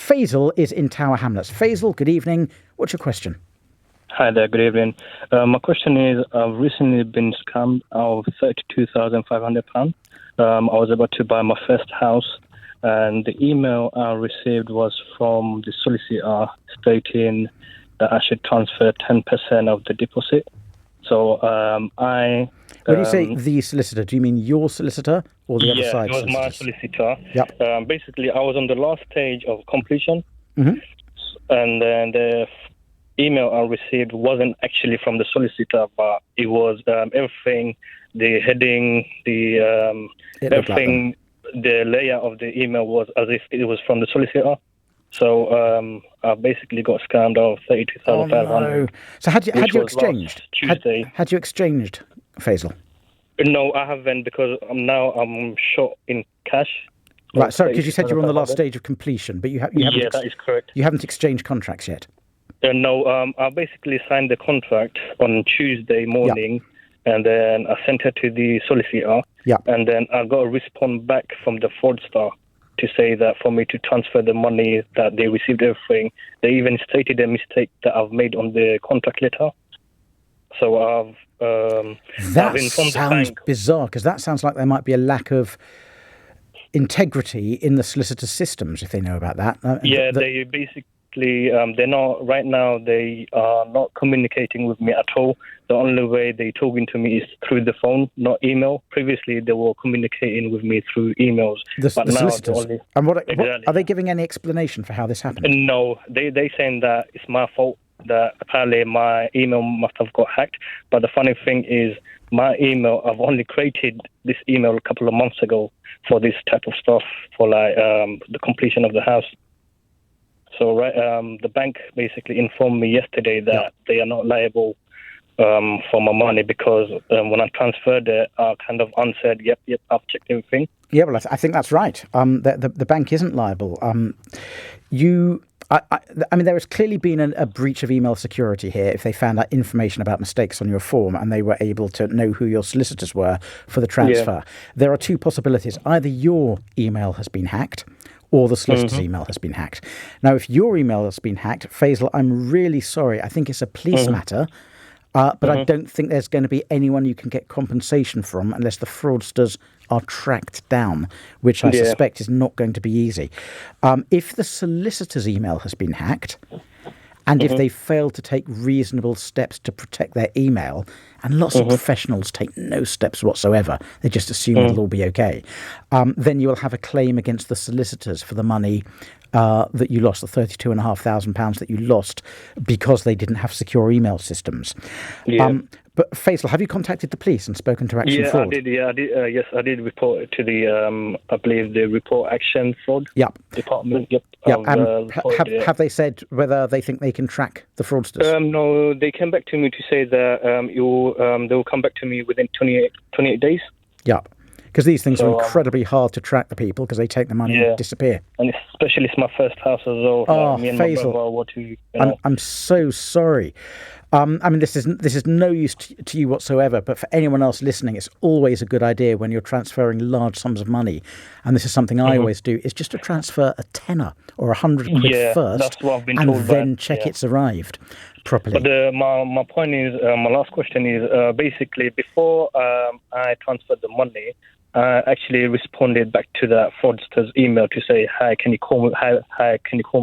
Faisal is in Tower Hamlets. Faisal, good evening. What's your question? Hi there, good evening. My question is, I've recently been scammed of £32,500. I was about to buy my first house, and the email I received was from the solicitor stating that I should transfer 10% of the deposit. So When you say the solicitor, do you mean your solicitor or the other side? Yeah, it was my solicitor. Yep. Basically, I was on the last stage of completion, Mm-hmm. and then the email I received wasn't actually from the solicitor, but it was everything, the heading, the everything, the layout of the email was as if it was from the solicitor. So I basically got scammed of 32,500. Oh, no. So had you exchanged? Tuesday. Had you exchanged, Faisal? No, I haven't, because I'm short in cash. Right, sorry, because you said you were on the last stage of completion, but you haven't. Yeah, that is correct. You haven't exchanged contracts yet. No, I basically signed the contract on Tuesday morning, and then I sent it to the solicitor, and then I got a response back from the fraudster to say that for me to transfer the money, that they received everything. They even stated a mistake that I've made on the contract letter. So That sounds bizarre, because that sounds like there might be a lack of integrity in the solicitor systems, if they know about that. They basically, they're not, right now, they are not communicating with me at all. The only way they're talking to me is through the phone, not email. Previously, they were communicating with me through emails. But now solicitors. And what are they giving any explanation for how this happened? No, they saying that it's my fault, that apparently my email must have got hacked. But the funny thing is, my email, I've only created this email a couple of months ago for this type of stuff, for the completion of the house. So the bank basically informed me yesterday that they are not liable for my money, because when I transferred it, I kind of answered, yep, I've checked everything. Yeah, well, I think that's right. The bank isn't liable. I mean, there has clearly been a breach of email security here if they found out information about mistakes on your form and they were able to know who your solicitors were for the transfer. There are two possibilities. Either your email has been hacked or the solicitor's email has been hacked. Now, if your email has been hacked, Faisal, I'm really sorry. I think it's a police matter, but I don't think there's going to be anyone you can get compensation from unless the fraudsters are tracked down, which I suspect is not going to be easy. If the solicitor's email has been hacked, and if they fail to take reasonable steps to protect their email, and lots of professionals take no steps whatsoever, they just assume it'll all be okay, then you will have a claim against the solicitors for the money that you lost, the £32,500 that you lost because they didn't have secure email systems. But Faisal, have you contacted the police and spoken to Action Fraud? I did. Yes, I did report it to the, I believe, the Report Action Fraud department. Have they said whether they think they can track the fraudsters? No, they came back to me to say that they will come back to me within 28 days. Yeah, because these things are incredibly hard to track the people because they take the money and disappear. And especially it's my first house as well. Oh, me and Faisal, my brother I'm so sorry. I mean, this is no use to you whatsoever, but for anyone else listening, it's always a good idea when you're transferring large sums of money, and this is something I always do, is just to transfer a tenner or £100 first, that's what I've been and told then check it's arrived properly. But my point is, my last question is, basically, before I transferred the money, I actually responded back to that fraudster's email to say, hi, can you call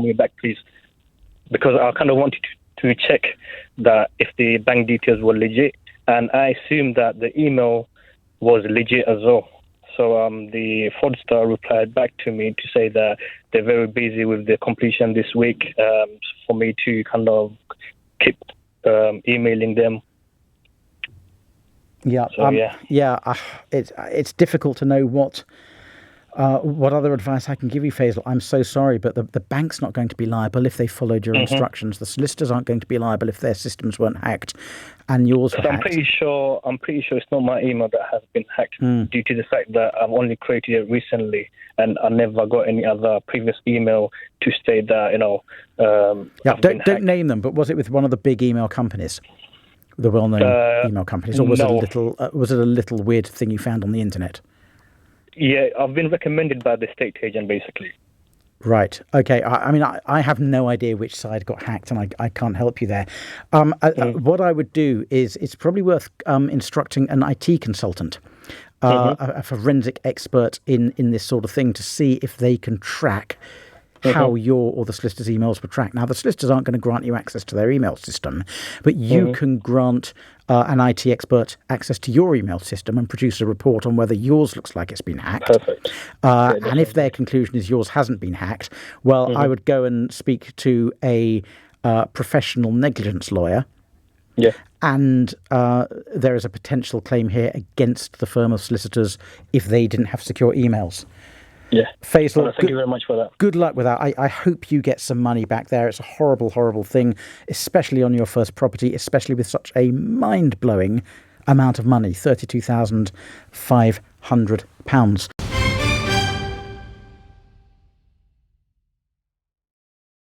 me back, please? Because I kind of wanted to check that if the bank details were legit, and I assumed that the email was legit as well. So the fraudster replied back to me to say that they're very busy with the completion this week, for me to kind of keep emailing them. It's difficult to know what other advice I can give you, Faisal. I'm so sorry, but the bank's not going to be liable if they followed your instructions. The solicitors aren't going to be liable if their systems weren't hacked, and yours were hacked. I'm pretty sure it's not my email that has been hacked, due to the fact that I've only created it recently, and I never got any other previous email to state that don't name them, but was it with one of the big email companies? The well-known email companies, or was it a little weird thing you found on the internet? Yeah, I've been recommended by the estate agent, basically. Right. Okay. I mean, I have no idea which side got hacked, and I can't help you there. What I would do is it's probably worth instructing an IT consultant, a forensic expert in this sort of thing, to see if they can track how your or the solicitor's emails were tracked. Now, the solicitors aren't going to grant you access to their email system, but you can grant an IT expert access to your email system and produce a report on whether yours looks like it's been hacked. Perfect. And if their conclusion is yours hasn't been hacked, well, I would go and speak to a professional negligence lawyer. Yeah. And there is a potential claim here against the firm of solicitors if they didn't have secure emails. Yeah. Faisal, thank you very much for that. Good luck with that. I hope you get some money back there. It's a horrible, horrible thing, especially on your first property, especially with such a mind-blowing amount of money, £32,500.